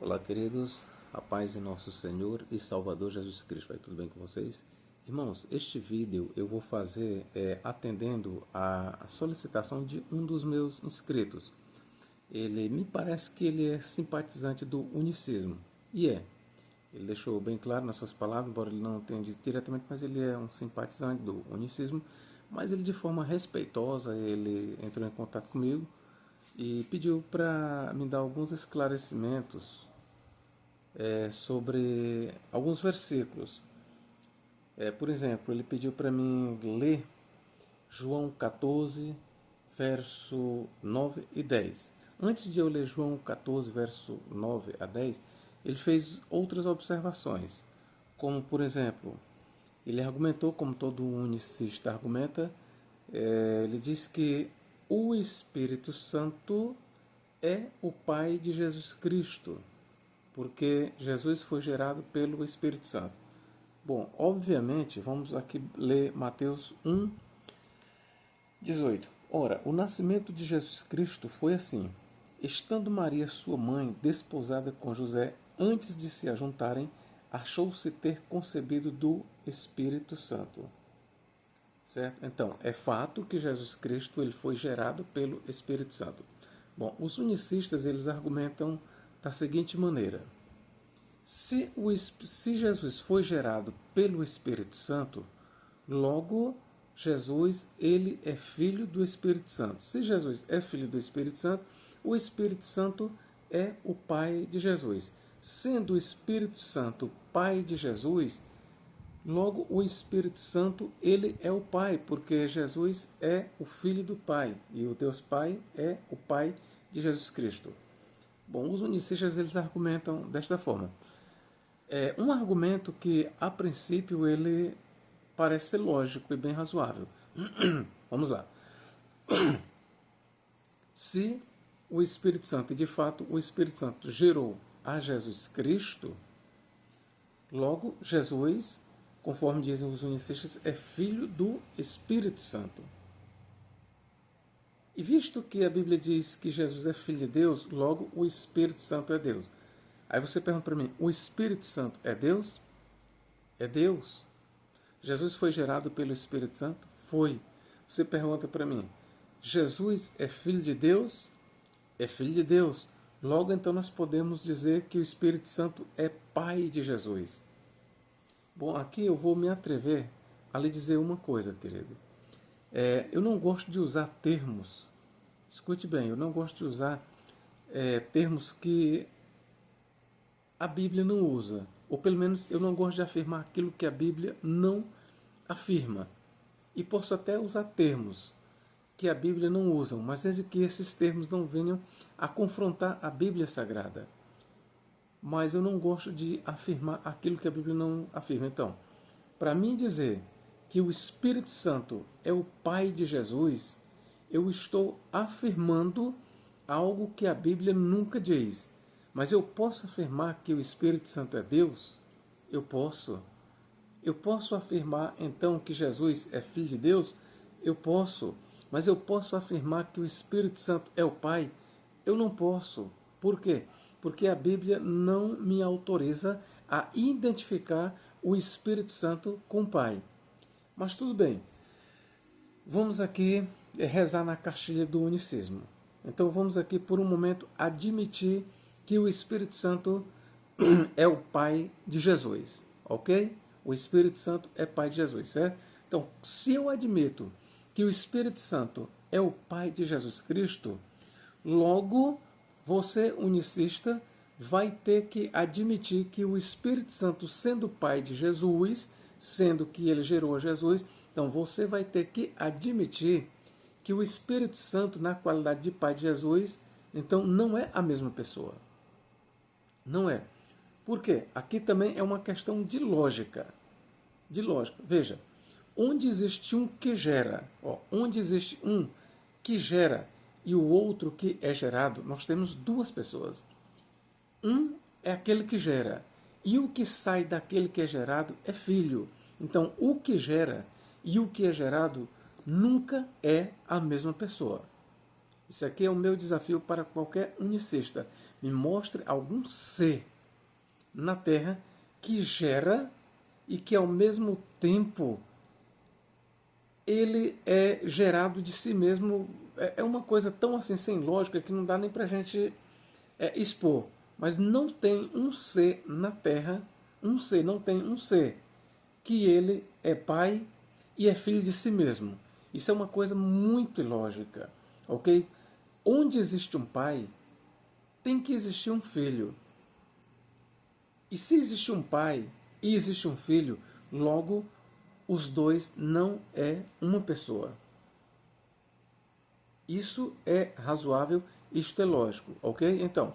Olá, queridos, a paz de nosso Senhor e Salvador Jesus Cristo. Vai tudo bem com vocês? Irmãos, este vídeo eu vou fazer atendendo à solicitação de um dos meus inscritos. Ele me parece que ele é simpatizante do unicismo. E é. Ele deixou bem claro nas suas palavras, embora ele não tenha dito diretamente, mas ele é um simpatizante do unicismo. Mas ele, de forma respeitosa, ele entrou em contato comigo e pediu para me dar alguns esclarecimentos sobre alguns versículos. Por exemplo, ele pediu para mim ler João 14, verso 9 e 10. Antes de eu ler João 14, verso 9 a 10, ele fez outras observações, como, por exemplo, ele argumentou, como todo unicista argumenta, ele diz que o Espírito Santo é o Pai de Jesus Cristo, porque Jesus foi gerado pelo Espírito Santo. Bom, obviamente, vamos aqui ler Mateus 1, 18. Ora, o nascimento de Jesus Cristo foi assim: estando Maria, sua mãe, desposada com José, antes de se ajuntarem, achou-se ter concebido do Espírito Santo. Certo? Então, é fato que Jesus Cristo ele foi gerado pelo Espírito Santo. Bom, os unicistas eles argumentam da seguinte maneira: se Jesus foi gerado pelo Espírito Santo, logo Jesus ele é filho do Espírito Santo. Se Jesus é filho do Espírito Santo, o Espírito Santo é o Pai de Jesus. Sendo o Espírito Santo Pai de Jesus, logo o Espírito Santo ele é o Pai, porque Jesus é o Filho do Pai e o Deus Pai é o Pai de Jesus Cristo. Bom, os unicistas eles argumentam desta forma. É um argumento que a princípio ele parece ser lógico e bem razoável. Vamos lá. Se o Espírito Santo, e de fato o Espírito Santo gerou a Jesus Cristo, logo Jesus, conforme dizem os unicistas, é filho do Espírito Santo. E visto que a Bíblia diz que Jesus é filho de Deus, logo o Espírito Santo é Deus. Aí você pergunta para mim, o Espírito Santo é Deus? É Deus. Jesus foi gerado pelo Espírito Santo? Foi. Você pergunta para mim, Jesus é filho de Deus? É filho de Deus. Logo então nós podemos dizer que o Espírito Santo é Pai de Jesus. Bom, aqui eu vou me atrever a lhe dizer uma coisa, querido. Eu não gosto de usar termos, escute bem, eu não gosto de usar termos que a Bíblia não usa, ou pelo menos eu não gosto de afirmar aquilo que a Bíblia não afirma. E posso até usar termos que a Bíblia não usa, mas desde que esses termos não venham a confrontar a Bíblia Sagrada. Mas eu não gosto de afirmar aquilo que a Bíblia não afirma. Então, para mim dizer que o Espírito Santo é o Pai de Jesus, eu estou afirmando algo que a Bíblia nunca diz. Mas eu posso afirmar que o Espírito Santo é Deus? Eu posso. Eu posso afirmar então que Jesus é filho de Deus? Eu posso. Mas eu posso afirmar que o Espírito Santo é o Pai? Eu não posso. Por quê? Porque a Bíblia não me autoriza a identificar o Espírito Santo com o Pai. Mas tudo bem, vamos aqui rezar na caixilha do unicismo. Então vamos aqui por um momento admitir que o Espírito Santo é o Pai de Jesus, ok? O Espírito Santo é Pai de Jesus, certo? Então, se eu admito que o Espírito Santo é o Pai de Jesus Cristo, logo você, unicista, vai ter que admitir que o Espírito Santo, sendo Pai de Jesus, sendo que ele gerou Jesus, então você vai ter que admitir que o Espírito Santo, na qualidade de Pai de Jesus, então não é a mesma pessoa. Não é. Por quê? Aqui também é uma questão de lógica. De lógica. Veja, onde existe um que gera, onde existe um que gera e o outro que é gerado, nós temos duas pessoas. Um é aquele que gera, e o que sai daquele que é gerado é filho. Então, o que gera e o que é gerado nunca é a mesma pessoa. Isso aqui é o meu desafio para qualquer unicista. Me mostre algum ser na Terra que gera e que ao mesmo tempo ele é gerado de si mesmo. É uma coisa tão assim sem lógica que não dá nem para a gente expor. Mas não tem um ser na Terra, não tem um ser que ele é pai e é filho de si mesmo. Isso é uma coisa muito ilógica, ok? Onde existe um pai, tem que existir um filho. E se existe um pai e existe um filho, logo os dois não é uma pessoa. Isso é razoável, isto é lógico, ok? Então,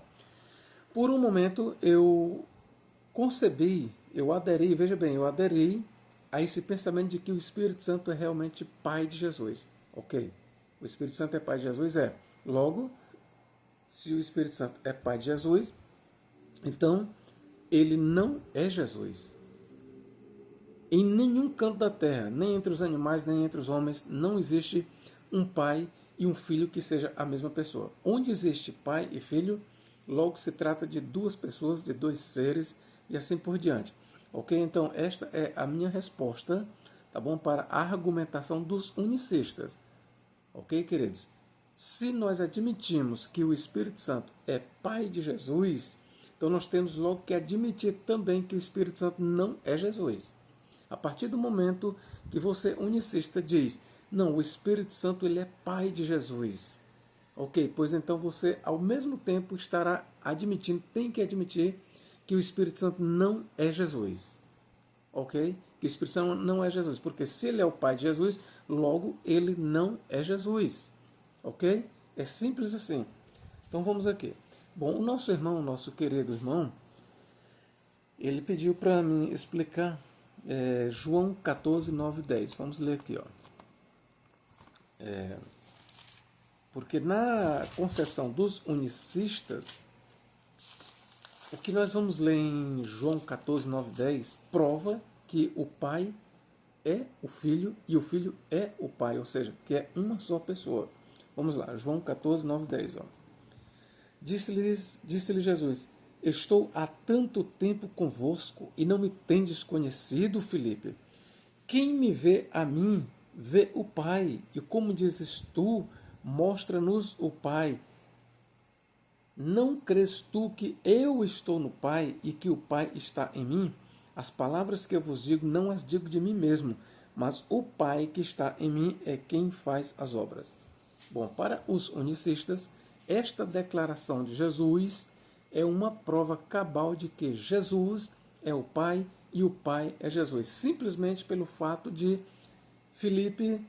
por um momento eu concebi, eu aderi, veja bem, eu aderi a esse pensamento de que o Espírito Santo é realmente pai de Jesus, ok? O Espírito Santo é pai de Jesus, é. Logo, se o Espírito Santo é pai de Jesus, então ele não é Jesus. Em nenhum canto da terra, nem entre os animais, nem entre os homens, não existe um pai e um filho que seja a mesma pessoa. Onde existe pai e filho, logo se trata de duas pessoas, de dois seres e assim por diante. Ok? Então, esta é a minha resposta, tá bom? Para a argumentação dos unicistas. Ok, queridos? Se nós admitimos que o Espírito Santo é pai de Jesus, então nós temos logo que admitir também que o Espírito Santo não é Jesus. A partir do momento que você, unicista, diz, não, o Espírito Santo ele é pai de Jesus. Ok, pois então você, ao mesmo tempo, estará admitindo, tem que admitir que o Espírito Santo não é Jesus. Ok? Que o Espírito Santo não é Jesus. Porque se ele é o pai de Jesus, logo ele não é Jesus. Ok? É simples assim. Então vamos aqui. Bom, o nosso irmão, o nosso querido irmão, ele pediu para mim explicar João 14, 9 e 10. Vamos ler aqui. Ó. Porque na concepção dos unicistas, o que nós vamos ler em João 14, 9 e 10 prova que o Pai é o Filho e o Filho é o Pai, ou seja, que é uma só pessoa. Vamos lá, João 14, 9 e 10. Ó. Disse-lhe Jesus, estou há tanto tempo convosco e não me tendes conhecido, Filipe. Quem me vê a mim, vê o Pai. E como dizes tu, mostra-nos o Pai. Não crês tu que eu estou no Pai e que o Pai está em mim? As palavras que eu vos digo não as digo de mim mesmo, mas o Pai que está em mim é quem faz as obras. Bom, para os unicistas, esta declaração de Jesus é uma prova cabal de que Jesus é o Pai e o Pai é Jesus. Simplesmente pelo fato de Filipe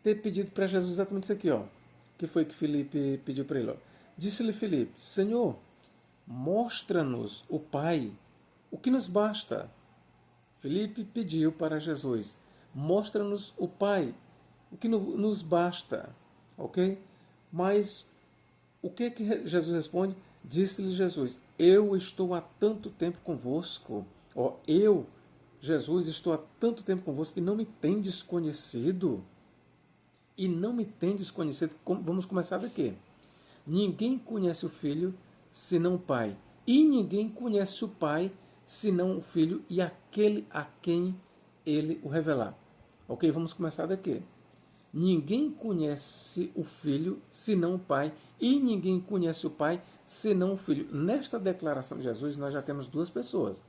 ter pedido para Jesus exatamente isso aqui. Ó. O que foi que Filipe pediu para ele? Ó. Disse-lhe Filipe, Senhor, mostra-nos o Pai, o que nos basta. Filipe pediu para Jesus, mostra-nos o Pai, o que nos basta. Ok? Mas o que Jesus responde? Disse-lhe Jesus, eu estou há tanto tempo convosco. Ó, eu, Jesus, estou há tanto tempo convosco que não me tendes conhecido. E não me tendes conhecido. Vamos começar daqui. Ninguém conhece o Filho senão o Pai. E ninguém conhece o Pai senão o Filho e aquele a quem ele o revelar. Ok? Vamos começar daqui. Ninguém conhece o Filho senão o Pai, e ninguém conhece o Pai senão o Filho. Nesta declaração de Jesus, nós já temos duas pessoas.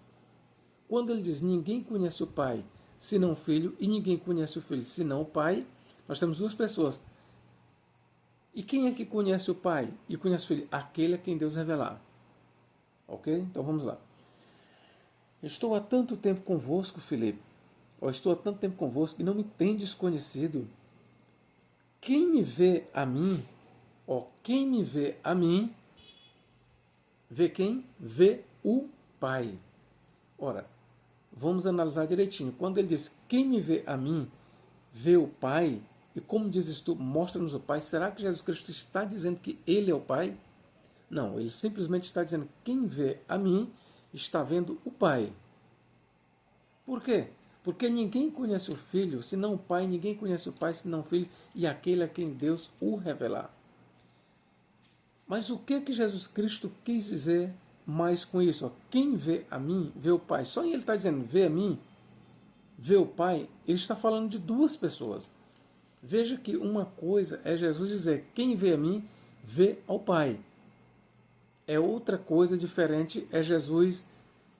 Quando ele diz ninguém conhece o Pai senão o Filho, e ninguém conhece o Filho senão o Pai, nós temos duas pessoas. E quem é que conhece o Pai e conhece o Filho? Aquele a quem Deus revelar. Ok? Então vamos lá. Estou há tanto tempo convosco, Filipe. Estou há tanto tempo convosco e não me tendes conhecido. Quem me vê a mim, quem me vê a mim, vê quem? Vê o Pai. Ora, vamos analisar direitinho. Quando ele diz, quem me vê a mim, vê o Pai, e como dizes tu, mostra-nos o Pai, será que Jesus Cristo está dizendo que ele é o Pai? Não, ele simplesmente está dizendo, quem vê a mim, está vendo o Pai. Por quê? Porque ninguém conhece o Filho senão o Pai, ninguém conhece o Pai senão o Filho e aquele a quem Deus o revelar. Mas o que Jesus Cristo quis dizer mais com isso? Ó, quem vê a mim, vê o Pai. Só ele está dizendo, vê a mim, vê o Pai. Ele está falando de duas pessoas. Veja que uma coisa é Jesus dizer, quem vê a mim, vê ao Pai. É outra coisa diferente é Jesus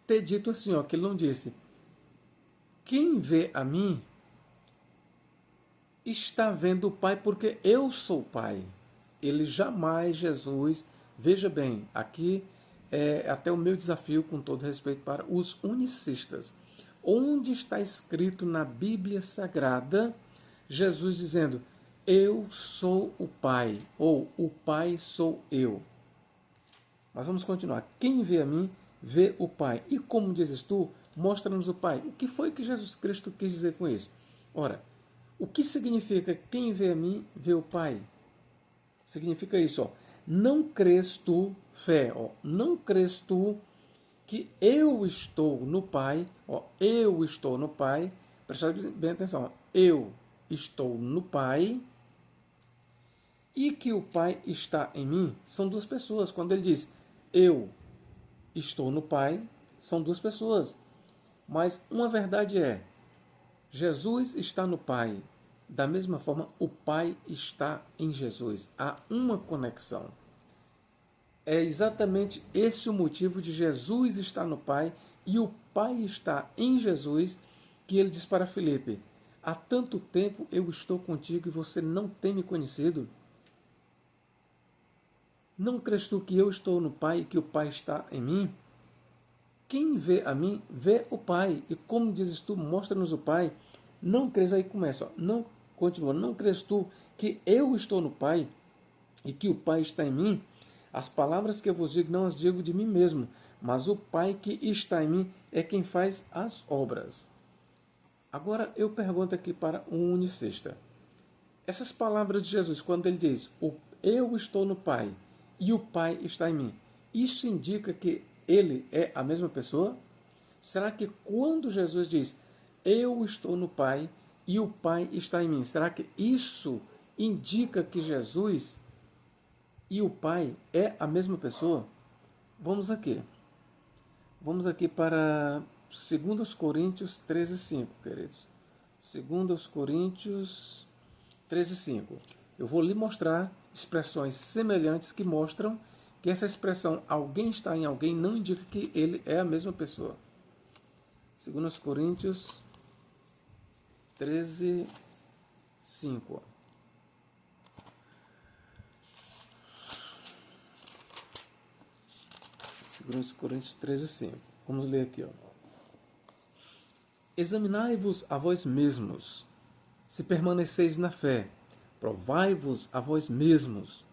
ter dito assim, ó, que ele não disse, quem vê a mim está vendo o Pai porque eu sou o Pai. Ele jamais, Jesus, veja bem, aqui é até o meu desafio, com todo respeito para os unicistas. Onde está escrito na Bíblia Sagrada, Jesus dizendo, eu sou o Pai, ou o Pai sou eu. Mas vamos continuar. Quem vê a mim, vê o Pai. E como dizes tu, mostra-nos o Pai. O que foi que Jesus Cristo quis dizer com isso? Ora, o que significa quem vê a mim, vê o Pai? Significa isso, ó. Não crês tu, fé, ó. Não crês tu que eu estou no Pai, ó. Eu estou no Pai. Presta bem atenção, ó. Eu estou no Pai e que o Pai está em mim. São duas pessoas. Quando ele diz eu estou no Pai, são duas pessoas. Mas uma verdade é, Jesus está no Pai. Da mesma forma, o Pai está em Jesus. Há uma conexão. É exatamente esse o motivo de Jesus estar no Pai e o Pai está em Jesus, que ele diz para Filipe, há tanto tempo eu estou contigo e você não tem me conhecido? Não crês tu que eu estou no Pai e que o Pai está em mim? Quem vê a mim, vê o Pai. E como dizes tu, mostra-nos o Pai. Não crês, aí começa, ó, não, continua, não crês tu que eu estou no Pai e que o Pai está em mim? As palavras que eu vos digo, não as digo de mim mesmo, mas o Pai que está em mim é quem faz as obras. Agora eu pergunto aqui para um unicista. Essas palavras de Jesus, quando ele diz, eu estou no Pai e o Pai está em mim, isso indica que ele é a mesma pessoa? Será que quando Jesus diz, eu estou no Pai e o Pai está em mim, será que isso indica que Jesus e o Pai é a mesma pessoa? Vamos aqui. Vamos aqui para 2 Coríntios 13:5, queridos. 2 Coríntios 13:5. Eu vou lhe mostrar expressões semelhantes que mostram que essa expressão alguém está em alguém não indica que ele é a mesma pessoa. 2 Coríntios 13:5. 2 Coríntios 13:5. Vamos ler aqui, ó. Examinai-vos a vós mesmos, se permaneceis na fé. Provai-vos a vós mesmos.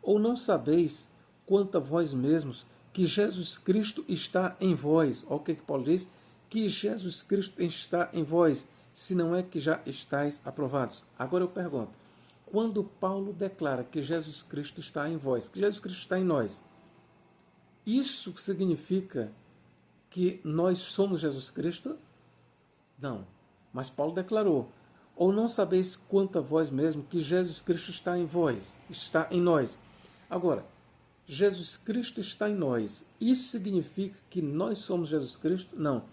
Ou não sabeis, quanto a vós mesmos, que Jesus Cristo está em vós? Olha o que Paulo diz. Que Jesus Cristo está em vós, se não é que já estáis aprovados. Agora eu pergunto, quando Paulo declara que Jesus Cristo está em vós, que Jesus Cristo está em nós, isso significa que nós somos Jesus Cristo? Não. Mas Paulo declarou, ou não sabeis quanto a vós mesmo que Jesus Cristo está em vós, está em nós. Agora, Jesus Cristo está em nós. Isso significa que nós somos Jesus Cristo? Não.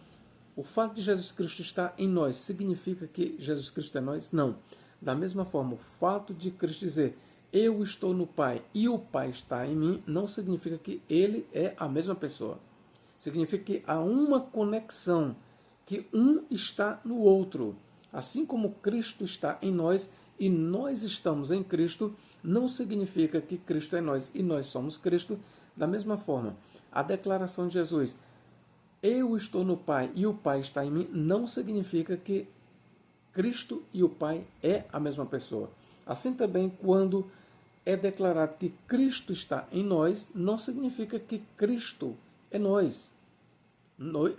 O fato de Jesus Cristo estar em nós significa que Jesus Cristo é nós? Não. Da mesma forma, o fato de Cristo dizer eu estou no Pai e o Pai está em mim, não significa que ele é a mesma pessoa. Significa que há uma conexão, que um está no outro. Assim como Cristo está em nós e nós estamos em Cristo, não significa que Cristo é nós e nós somos Cristo. Da mesma forma, a declaração de Jesus, eu estou no Pai e o Pai está em mim, não significa que Cristo e o Pai é a mesma pessoa. Assim também, quando é declarado que Cristo está em nós, não significa que Cristo é nós.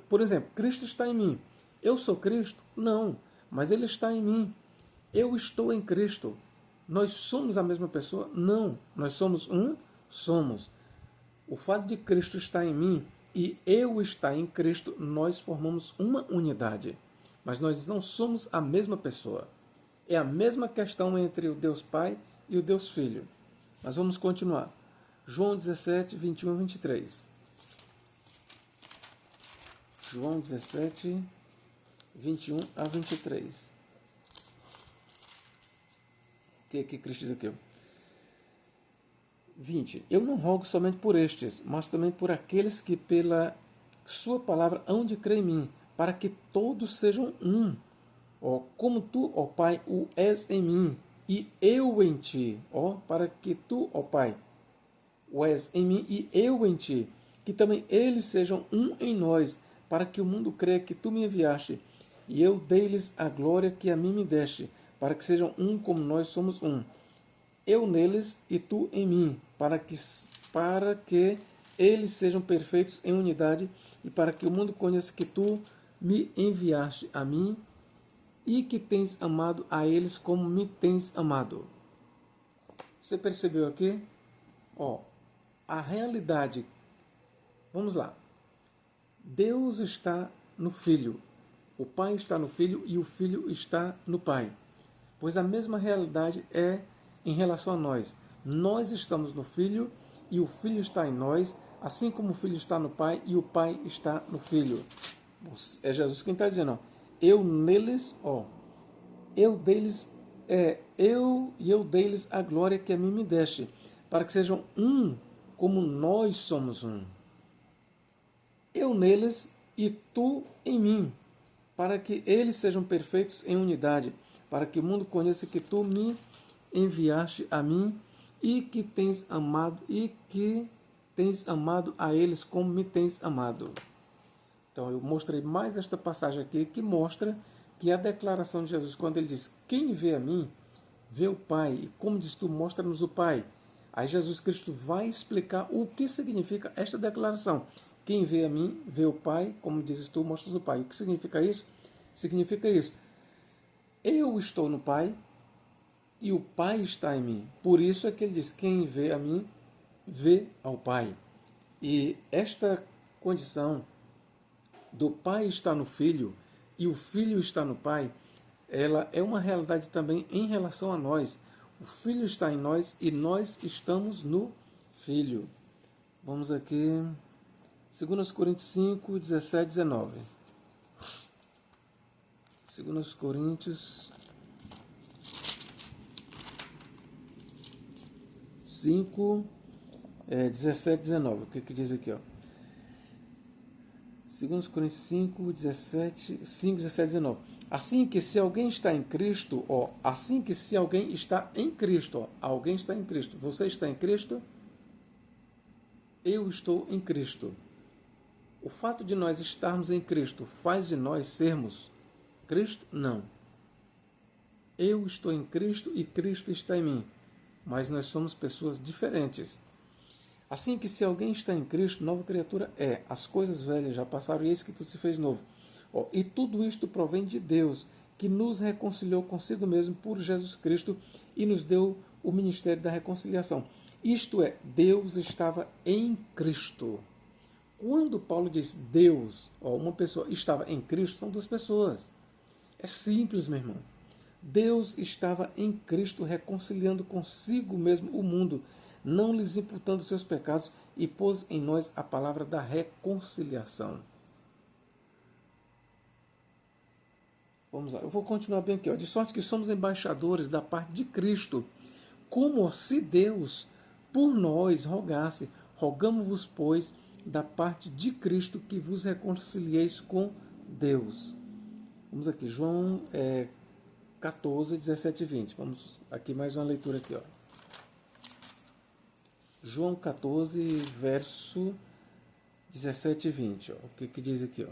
Por exemplo, Cristo está em mim. Eu sou Cristo? Não, mas Ele está em mim. Eu estou em Cristo. Nós somos a mesma pessoa? Não. Nós somos um? Somos. O fato de Cristo estar em mim e eu estar em Cristo, nós formamos uma unidade. Mas nós não somos a mesma pessoa. É a mesma questão entre o Deus Pai e o Deus Filho. Mas vamos continuar. João 17, 21 a 23. João 17, 21 a 23. O que Cristo diz aqui? 20. Eu não rogo somente por estes, mas também por aqueles que pela sua palavra hão de crer em mim, para que todos sejam um. Ó, como tu, ó Pai, o és em mim, e eu em ti. Ó, para que tu, ó Pai, o és em mim e eu em ti, que também eles sejam um em nós, para que o mundo creia que tu me enviaste. E eu dei-lhes a glória que a mim me deste, para que sejam um como nós somos um. Eu neles e tu em mim, para que eles sejam perfeitos em unidade e para que o mundo conheça que tu me enviaste a mim e que tens amado a eles como me tens amado. Você percebeu aqui? Ó, a realidade. Vamos lá. Deus está no Filho. O Pai está no Filho e o Filho está no Pai. Pois a mesma realidade é em relação a nós. Nós estamos no Filho e o Filho está em nós, assim como o Filho está no Pai e o Pai está no Filho. É Jesus quem está dizendo, ó, eu neles, ó, eu dei-lhes a glória que a mim me deste, para que sejam um como nós somos um. Eu neles e tu em mim, para que eles sejam perfeitos em unidade, para que o mundo conheça que tu me enviaste a mim e que tens amado a eles como me tens amado. Então eu mostrei mais esta passagem aqui que mostra que a declaração de Jesus, quando ele diz, quem vê a mim, vê o Pai, e como diz tu, mostra-nos o Pai. Aí Jesus Cristo vai explicar o que significa esta declaração. Quem vê a mim, vê o Pai, como dizes tu, mostra-nos o Pai. O que significa isso? Significa isso. Eu estou no Pai e o Pai está em mim. Por isso é que ele diz, quem vê a mim, vê ao Pai. E esta condição do Pai estar no Filho e o Filho está no Pai, ela é uma realidade também em relação a nós. O Filho está em nós e nós estamos no Filho. Vamos aqui, 2 Coríntios 5, 17, 19. 2 Coríntios 5, 17, 19. O que diz aqui? Ó? 2 Coríntios 5, 17, 19. Assim que se alguém está em Cristo, ó, assim que se alguém está em Cristo, ó, alguém está em Cristo, você está em Cristo, eu estou em Cristo. O fato de nós estarmos em Cristo faz de nós sermos Cristo? Não. Eu estou em Cristo e Cristo está em mim, mas nós somos pessoas diferentes. Assim que se alguém está em Cristo, nova criatura é. As coisas velhas já passaram e eis que tudo se fez novo. E tudo isto provém de Deus, que nos reconciliou consigo mesmo por Jesus Cristo e nos deu o ministério da reconciliação. Isto é, Deus estava em Cristo. Quando Paulo diz Deus, uma pessoa estava em Cristo, são duas pessoas. É simples, meu irmão. Deus estava em Cristo reconciliando consigo mesmo o mundo, não lhes imputando seus pecados, e pôs em nós a palavra da reconciliação. Vamos lá, eu vou continuar bem aqui. De sorte que somos embaixadores da parte de Cristo, como se Deus por nós rogasse. Rogamo-vos, pois, da parte de Cristo, que vos reconcilieis com Deus. Vamos aqui, João 14, 17 e 20. Vamos aqui mais uma leitura aqui, ó. João 14, verso 17 e 20. Ó. O que diz aqui? Ó?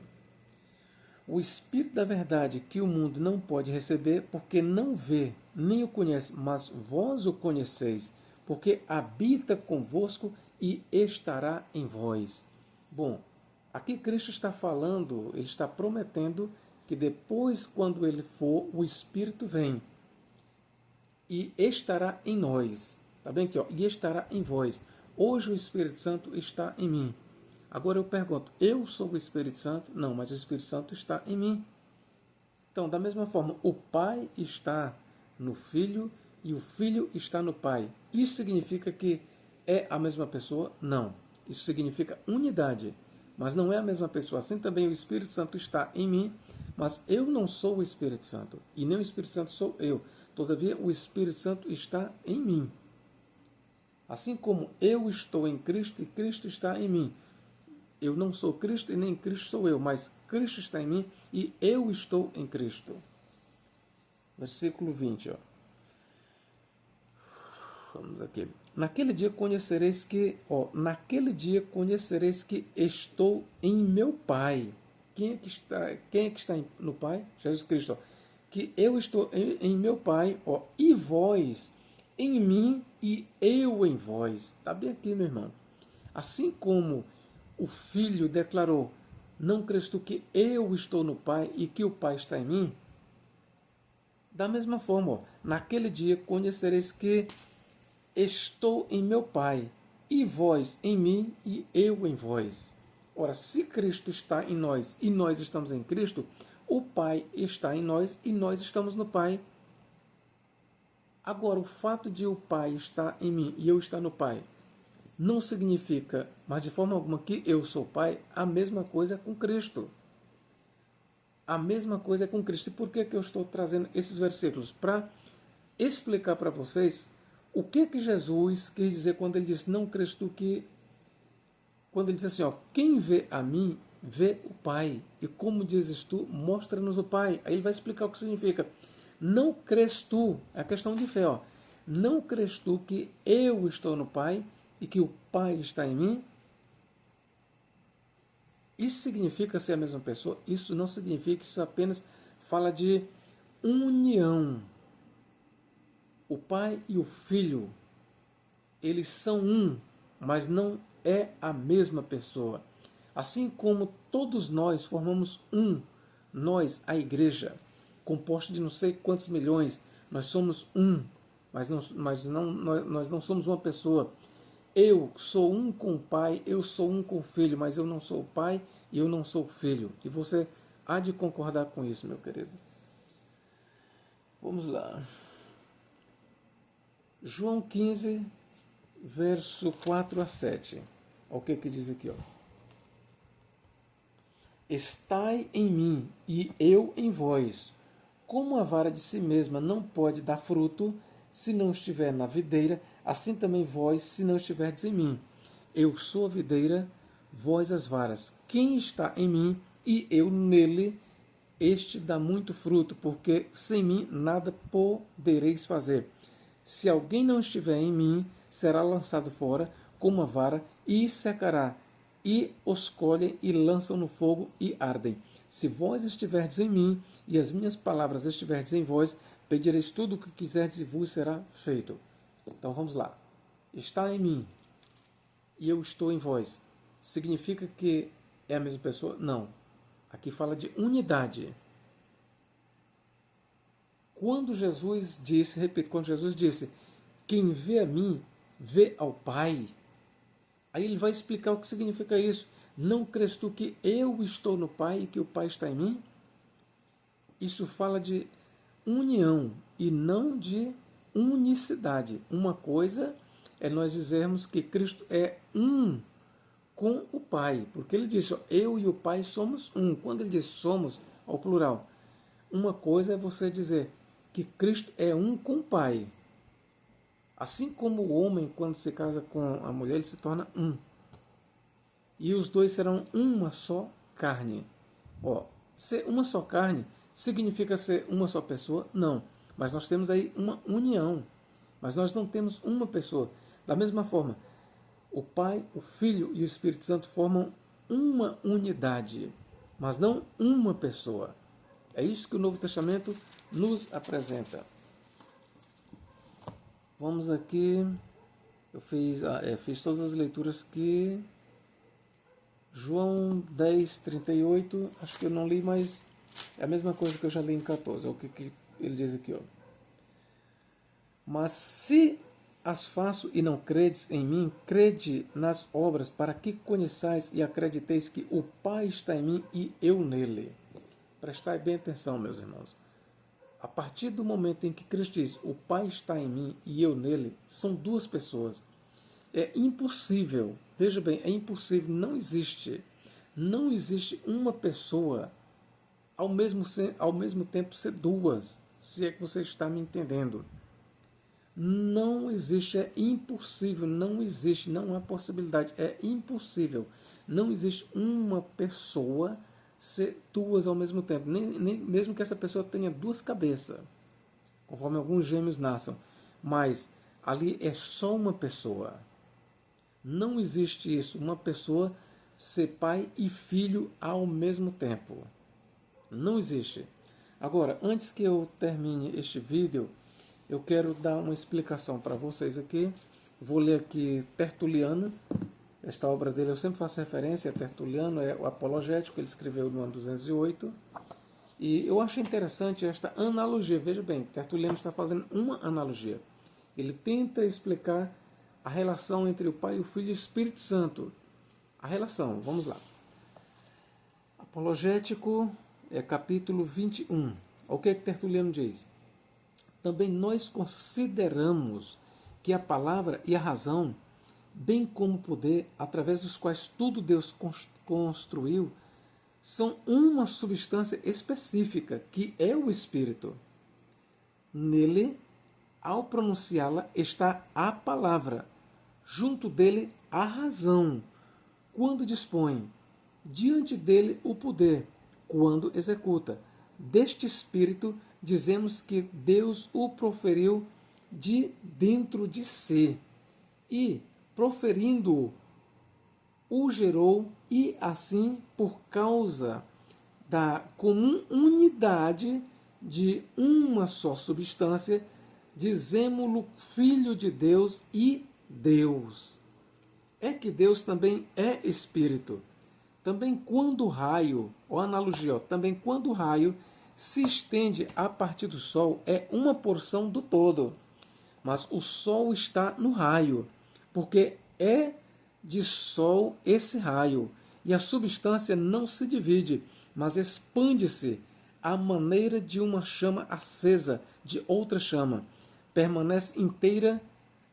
O Espírito da verdade que o mundo não pode receber, porque não vê, nem o conhece, mas vós o conheceis, porque habita convosco e estará em vós. Bom, aqui Cristo está falando, ele está prometendo que depois, quando ele for, o Espírito vem e estará em nós. Tá bem aqui, ó, e estará em vós. Hoje o Espírito Santo está em mim. Agora eu pergunto, eu sou o Espírito Santo? Não, mas o Espírito Santo está em mim. Então, da mesma forma, o Pai está no Filho e o Filho está no Pai. Isso significa que é a mesma pessoa? Não. Isso significa unidade, mas não é a mesma pessoa. Assim também o Espírito Santo está em mim, mas eu não sou o Espírito Santo, e nem o Espírito Santo sou eu. Todavia, o Espírito Santo está em mim. Assim como eu estou em Cristo e Cristo está em mim. Eu não sou Cristo e nem Cristo sou eu, mas Cristo está em mim e eu estou em Cristo. Versículo 20. Ó. Vamos aqui. Naquele dia conhecereis que estou em meu Pai. Quem é que está no Pai? Jesus Cristo. Ó. Que eu estou em meu Pai, ó, e vós em mim e eu em vós. Está bem aqui, meu irmão. Assim como o Filho declarou, não crês tu que eu estou no Pai e que o Pai está em mim? Da mesma forma, ó, naquele dia conhecereis que estou em meu Pai, e vós em mim e eu em vós. Ora, se Cristo está em nós e nós estamos em Cristo, o Pai está em nós e nós estamos no Pai. Agora, o fato de o Pai estar em mim e eu estar no Pai não significa, mas de forma alguma, que eu sou Pai. A mesma coisa com Cristo. A mesma coisa com Cristo. E por que eu estou trazendo esses versículos? Para explicar para vocês o que Jesus quis dizer quando ele disse, não crês tu que... Quando ele diz assim, ó, quem vê a mim, vê o Pai. E como dizes tu, mostra-nos o Pai. Aí ele vai explicar o que significa. Não crês tu, é a questão de fé, ó. Não crês tu que eu estou no Pai e que o Pai está em mim? Isso significa ser a mesma pessoa? Isso não significa, isso apenas fala de união. O Pai e o Filho, eles são um, mas não é a mesma pessoa. Assim como todos nós formamos um, nós, a igreja, composta de não sei quantos milhões, nós somos um, mas nós não somos uma pessoa. Eu sou um com o Pai, eu sou um com o Filho, mas eu não sou o Pai e eu não sou o Filho. E você há de concordar com isso, meu querido. Vamos lá. João 15, verso 4 a 7. Olha o que diz aqui, ó. Estai em mim e eu em vós. Como a vara de si mesma não pode dar fruto se não estiver na videira, assim também vós, se não estiverdes em mim. Eu sou a videira, vós as varas. Quem está em mim e eu nele, este dá muito fruto, porque sem mim nada podereis fazer. Se alguém não estiver em mim, será lançado fora como uma vara e secará. E os colhem e lançam no fogo e ardem. Se vós estiverdes em mim e as minhas palavras estiverdes em vós, pedireis tudo o que quiserdes e vos será feito. Então vamos lá. Está em mim e eu estou em vós. Significa que é a mesma pessoa? Não. Aqui fala de unidade. Quando Jesus disse, repito, quando Jesus disse, quem vê a mim, vê ao Pai. Aí ele vai explicar o que significa isso. Não crês tu que eu estou no Pai e que o Pai está em mim? Isso fala de união e não de unicidade. Uma coisa é nós dizermos que Cristo é um com o Pai, porque ele disse, ó, eu e o Pai somos um. Quando ele diz somos, ao plural, uma coisa é você dizer que Cristo é um com o Pai. Assim como o homem, quando se casa com a mulher, ele se torna um. E os dois serão uma só carne. Ó, ser uma só carne significa ser uma só pessoa? Não. Mas nós temos aí uma união. Mas nós não temos uma pessoa. Da mesma forma, o Pai, o Filho e o Espírito Santo formam uma unidade, mas não uma pessoa. É isso que o Novo Testamento nos apresenta. Vamos aqui. Eu fiz todas as leituras que... João 10, 38, acho que eu não li, mas é a mesma coisa que eu já li em 14. É o que ele diz aqui, ó. Mas se as faço e não credes em mim, crede nas obras, para que conheçais e acrediteis que o Pai está em mim e eu nele. Prestai bem atenção, meus irmãos. A partir do momento em que Cristo diz, o Pai está em mim e eu nele, são duas pessoas. É impossível, veja bem, é impossível, não existe uma pessoa ao mesmo tempo ser duas, se é que você está me entendendo. Não existe, é impossível, não existe, não há possibilidade, é impossível. Não existe uma pessoa ser duas ao mesmo tempo, nem mesmo que essa pessoa tenha duas cabeças, conforme alguns gêmeos nasçam, mas ali é só uma pessoa. Não existe isso, uma pessoa ser pai e filho ao mesmo tempo. Não existe. Agora, antes que eu termine este vídeo, eu quero dar uma explicação para vocês aqui. Vou ler aqui Tertuliano. Esta obra dele eu sempre faço referência a Tertuliano, é o Apologético, ele escreveu no ano 208. E eu achei interessante esta analogia. Veja bem, Tertuliano está fazendo uma analogia. Ele tenta explicar a relação entre o Pai, o Filho e o Espírito Santo. A relação, vamos lá. Apologético, capítulo 21. O que é que Tertuliano diz? Também nós consideramos que a palavra e a razão, bem como o poder, através dos quais tudo Deus construiu, são uma substância específica, que é o Espírito. Nele, ao pronunciá-la, está a palavra, junto dele a razão, quando dispõe, diante dele o poder, quando executa. Deste Espírito, dizemos que Deus o proferiu de dentro de si, e, proferindo-o, o gerou, e assim, por causa da comum unidade de uma só substância, dizemo-lo Filho de Deus e Deus. É que Deus também é Espírito. Também quando o raio, ou analogia, também quando o raio se estende a partir do Sol, é uma porção do todo. Mas o Sol está no raio, porque é de Sol esse raio, e a substância não se divide, mas expande-se à maneira de uma chama acesa de outra chama. Permanece inteira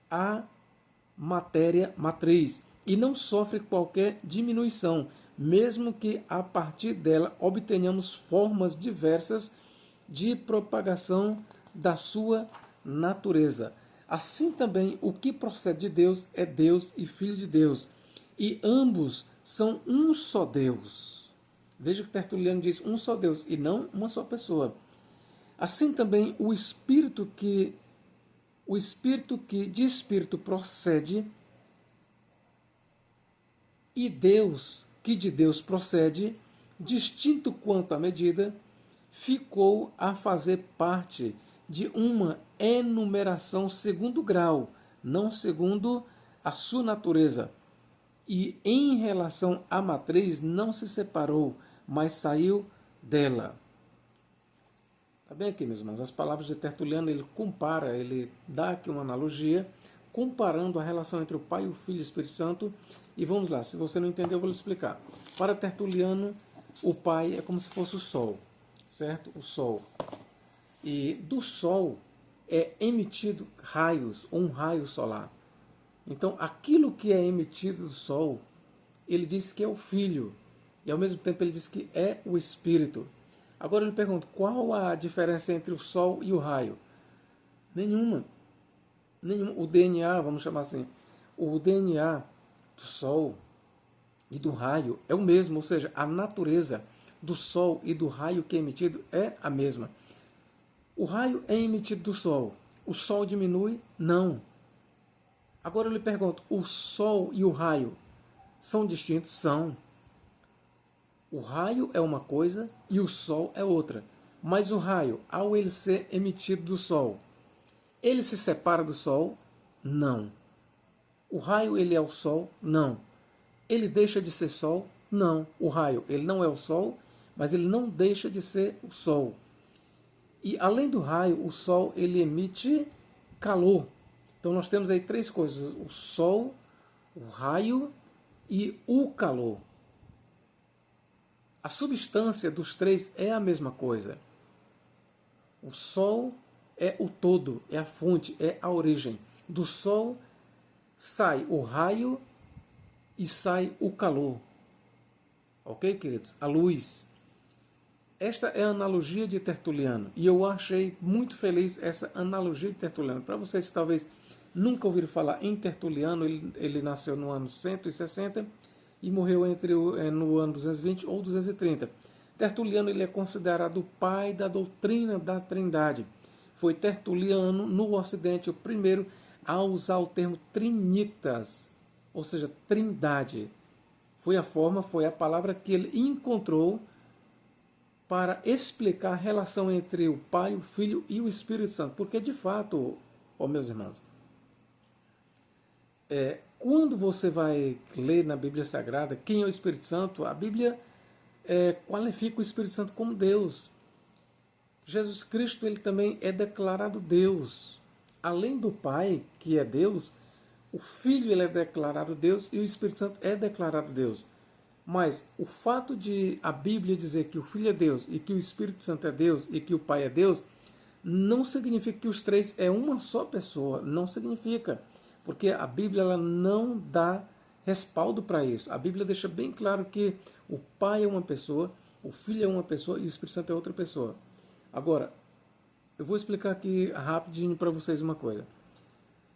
a matéria matriz e não sofre qualquer diminuição, mesmo que a partir dela obtenhamos formas diversas de propagação da sua natureza. Assim também o que procede de Deus é Deus e Filho de Deus, e ambos são um só Deus. Veja que Tertuliano diz um só Deus e não uma só pessoa. Assim também o Espírito que de Espírito procede e Deus que de Deus procede, distinto quanto à medida, ficou a fazer parte de uma enumeração segundo grau, não segundo a sua natureza. E em relação à matriz não se separou, mas saiu dela. Está bem aqui, meus irmãos? As palavras de Tertuliano, ele compara, ele dá aqui uma analogia, comparando a relação entre o Pai, o Filho e o Espírito Santo. E vamos lá, se você não entendeu, eu vou lhe explicar. Para Tertuliano, o Pai é como se fosse o Sol, certo? O Sol. E do Sol é emitido raios, ou um raio solar. Então, aquilo que é emitido do Sol, ele diz que é o Filho, e ao mesmo tempo ele diz que é o Espírito. Agora eu lhe pergunto, qual a diferença entre o Sol e o raio? Nenhuma. O DNA, vamos chamar assim, o DNA do Sol e do raio é o mesmo, ou seja, a natureza do Sol e do raio que é emitido é a mesma. O raio é emitido do Sol. O Sol diminui? Não. Agora eu lhe pergunto, o Sol e o raio são distintos? São. O raio é uma coisa e o Sol é outra. Mas o raio, ao ele ser emitido do Sol, ele se separa do Sol? Não. O raio, ele é o Sol? Não. Ele deixa de ser Sol? Não. O raio, ele não é o Sol, mas ele não deixa de ser o Sol. E além do raio, o Sol, ele emite calor. Então nós temos aí três coisas: o Sol, o raio e o calor. A substância dos três é a mesma coisa. O Sol é o todo, é a fonte, é a origem. Do Sol sai o raio e sai o calor. Ok, queridos? A luz. Esta é a analogia de Tertuliano. E eu achei muito feliz essa analogia de Tertuliano. Para vocês que talvez nunca ouviram falar em Tertuliano, ele nasceu no ano 160 e morreu no ano 220 ou 230. Tertuliano ele é considerado o pai da doutrina da Trindade. Foi Tertuliano, no Ocidente, o primeiro a usar o termo trinitas, ou seja, trindade. Foi a palavra que ele encontrou para explicar a relação entre o Pai, o Filho e o Espírito Santo. Porque, de fato, meus irmãos, quando você vai ler na Bíblia Sagrada quem é o Espírito Santo, a Bíblia qualifica o Espírito Santo como Deus. Jesus Cristo ele também é declarado Deus. Além do Pai, que é Deus, o Filho ele é declarado Deus e o Espírito Santo é declarado Deus. Mas o fato de a Bíblia dizer que o Filho é Deus e que o Espírito Santo é Deus e que o Pai é Deus, não significa que os três é uma só pessoa. Não significa. Porque a Bíblia ela não dá respaldo para isso. A Bíblia deixa bem claro que o Pai é uma pessoa, o Filho é uma pessoa e o Espírito Santo é outra pessoa. Agora, eu vou explicar aqui rapidinho para vocês uma coisa.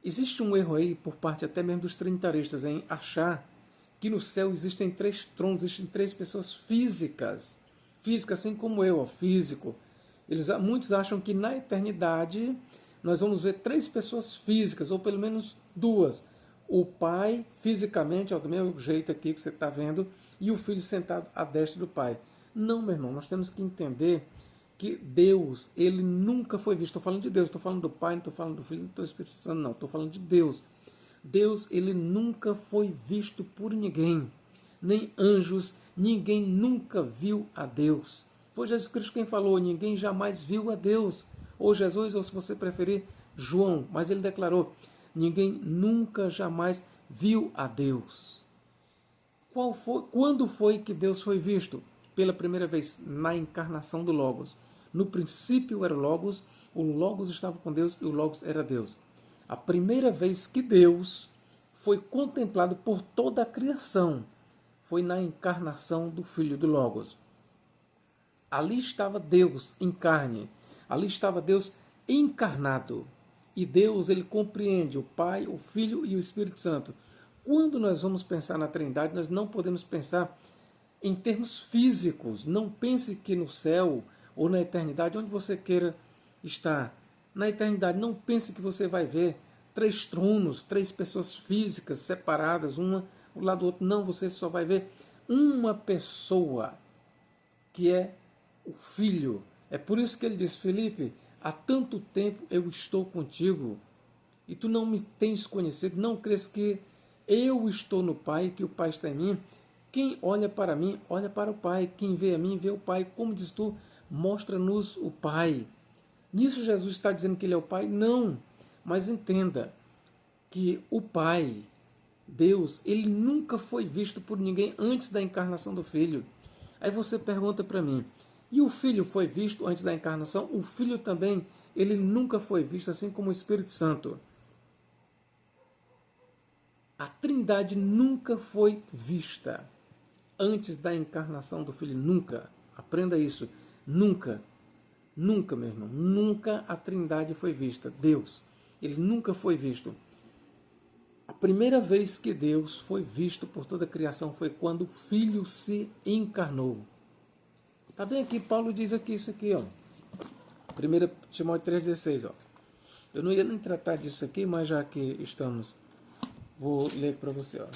Existe um erro aí, por parte até mesmo dos trinitaristas, em achar que no céu existem 3 tronos, existem 3 pessoas físicas. Física, assim como eu, físico. Muitos acham que na eternidade nós vamos ver 3 pessoas físicas, ou pelo menos 2. O Pai, fisicamente, do mesmo jeito aqui que você está vendo, e o Filho sentado à destra do Pai. Não, meu irmão, nós temos que entender que Deus, ele nunca foi visto. Estou falando de Deus, estou falando do Pai, não estou falando do Filho, não estou do Espírito Santo, não. Estou falando de Deus. Deus, ele nunca foi visto por ninguém, nem anjos, ninguém nunca viu a Deus. Foi Jesus Cristo quem falou, ninguém jamais viu a Deus. Ou Jesus, ou se você preferir, João. Mas ele declarou, ninguém nunca jamais viu a Deus. Quando foi que Deus foi visto? Pela primeira vez, na encarnação do Logos. No princípio era o Logos estava com Deus e o Logos era Deus. A primeira vez que Deus foi contemplado por toda a criação foi na encarnação do Filho do Logos. Ali estava Deus em carne, ali estava Deus encarnado. E Deus, ele compreende o Pai, o Filho e o Espírito Santo. Quando nós vamos pensar na Trindade, nós não podemos pensar em termos físicos. Não pense que no céu ou na eternidade, onde você queira estar, na eternidade, não pense que você vai ver 3 tronos, 3 pessoas físicas separadas, uma ao lado do outro. Não, você só vai ver uma pessoa, que é o Filho. É por isso que ele diz, Felipe, há tanto tempo eu estou contigo e tu não me tens conhecido, não crês que eu estou no Pai, que o Pai está em mim? Quem olha para mim, olha para o Pai. Quem vê a mim, vê o Pai. Como diz tu, mostra-nos o Pai. Nisso Jesus está dizendo que ele é o Pai? Não. Mas entenda que o Pai, Deus, ele nunca foi visto por ninguém antes da encarnação do Filho. Aí você pergunta para mim, e o Filho foi visto antes da encarnação? O Filho também, ele nunca foi visto, assim como o Espírito Santo. A Trindade nunca foi vista antes da encarnação do Filho. Nunca. Aprenda isso. Nunca. Nunca, meu irmão. Nunca a Trindade foi vista. Deus. Ele nunca foi visto. A primeira vez que Deus foi visto por toda a criação foi quando o Filho se encarnou. Está bem aqui, Paulo diz aqui isso aqui, ó. 1 Timóteo 3,16, ó. Eu não ia nem tratar disso aqui, mas já que estamos, vou ler para você, ó.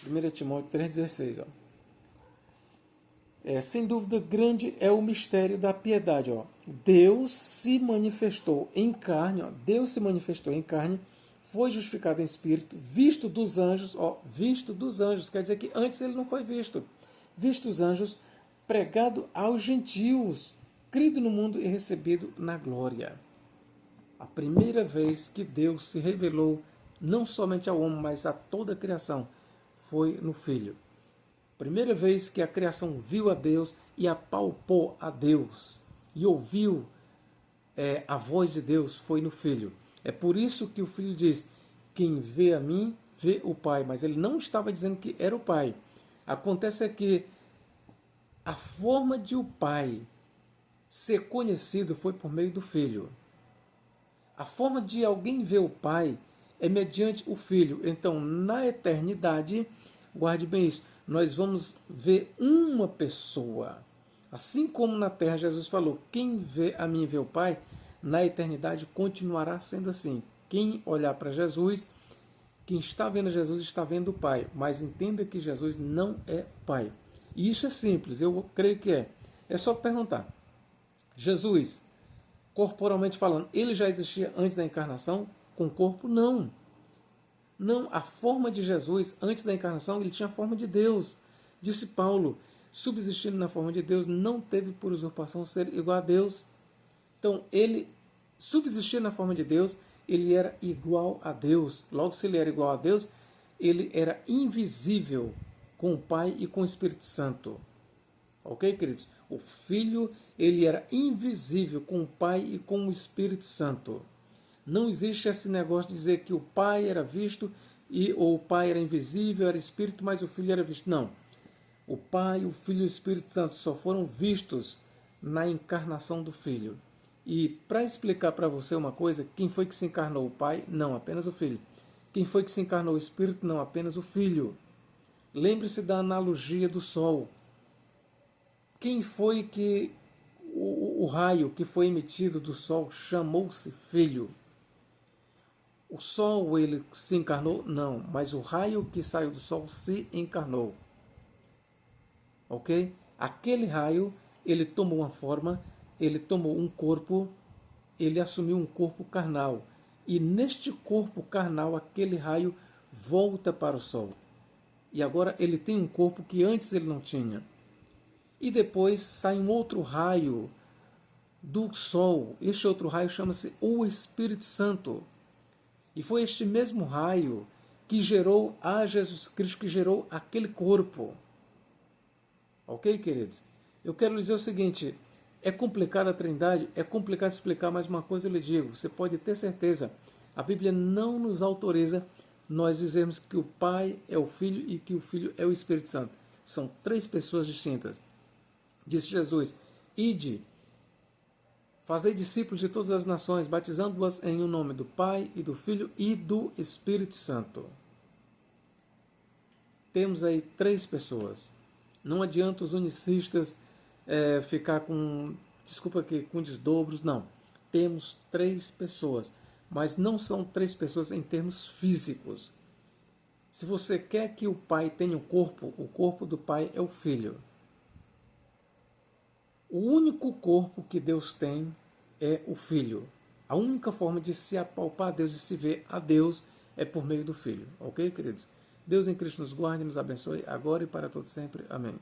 1 Timóteo 3,16, ó. Sem dúvida grande é o mistério da piedade, ó. Deus se manifestou em carne, ó. Deus se manifestou em carne, foi justificado em espírito, visto dos anjos, ó, visto dos anjos, quer dizer que antes ele não foi visto. Visto dos anjos, pregado aos gentios, crido no mundo e recebido na glória. A primeira vez que Deus se revelou, não somente ao homem, mas a toda a criação, foi no Filho. Primeira vez que a criação viu a Deus e apalpou a Deus e ouviu a voz de Deus foi no Filho. É por isso que o Filho diz, Quem vê a mim, vê o Pai. Mas ele não estava dizendo que era o Pai. Acontece é que a forma de o Pai ser conhecido foi por meio do Filho. A forma de alguém ver o Pai é mediante o Filho. Então, na eternidade, guarde bem isso, nós vamos ver uma pessoa. Assim como na terra Jesus falou, quem vê a mim vê o Pai, na eternidade continuará sendo assim. Quem olhar para Jesus, quem está vendo Jesus está vendo o Pai. Mas entenda que Jesus não é o Pai. E isso é simples, eu creio que é. É só perguntar. Jesus, corporalmente falando, ele já existia antes da encarnação? Com corpo? Não. Não, a forma de Jesus, antes da encarnação, ele tinha a forma de Deus. Disse Paulo, subsistindo na forma de Deus, não teve por usurpação ser igual a Deus. Então, ele subsistia na forma de Deus, ele era igual a Deus. Logo, se ele era igual a Deus, ele era invisível com o Pai e com o Espírito Santo. Ok, queridos? O Filho, ele era invisível com o Pai e com o Espírito Santo. Não existe esse negócio de dizer que o Pai era visto ou o Pai era invisível, era Espírito, mas o Filho era visto. Não. O Pai, o Filho e o Espírito Santo só foram vistos na encarnação do Filho. E para explicar para você uma coisa, quem foi que se encarnou? O Pai? Não, apenas o Filho. Quem foi que se encarnou? O Espírito? Não, apenas o Filho. Lembre-se da analogia do Sol. Quem foi que o raio que foi emitido do Sol chamou-se Filho? O Sol, ele se encarnou? Não, mas o raio que saiu do Sol se encarnou. Ok? Aquele raio, ele tomou uma forma, ele tomou um corpo, ele assumiu um corpo carnal. E neste corpo carnal, aquele raio volta para o Sol. E agora ele tem um corpo que antes ele não tinha. E depois sai um outro raio do Sol. Este outro raio chama-se o Espírito Santo. E foi este mesmo raio que gerou a Jesus Cristo, que gerou aquele corpo. Ok, queridos? Eu quero lhe dizer o seguinte, é complicado a Trindade, é complicado explicar, mas uma coisa eu lhe digo, você pode ter certeza, a Bíblia não nos autoriza nós dizermos que o Pai é o Filho e que o Filho é o Espírito Santo. São três pessoas distintas. Disse Jesus, ide, fazei discípulos de todas as nações, batizando-as em o nome do Pai e do Filho e do Espírito Santo. Temos aí três pessoas. Não adianta os unicistas ficar com, desculpa aqui, com desdobros, não. Temos três pessoas, mas não são três pessoas em termos físicos. Se você quer que o Pai tenha um corpo, o corpo do Pai é o Filho. O único corpo que Deus tem é o Filho. A única forma de se apalpar a Deus, de se ver a Deus, é por meio do Filho. Ok, queridos? Deus em Cristo nos guarde e nos abençoe, agora e para todo sempre. Amém.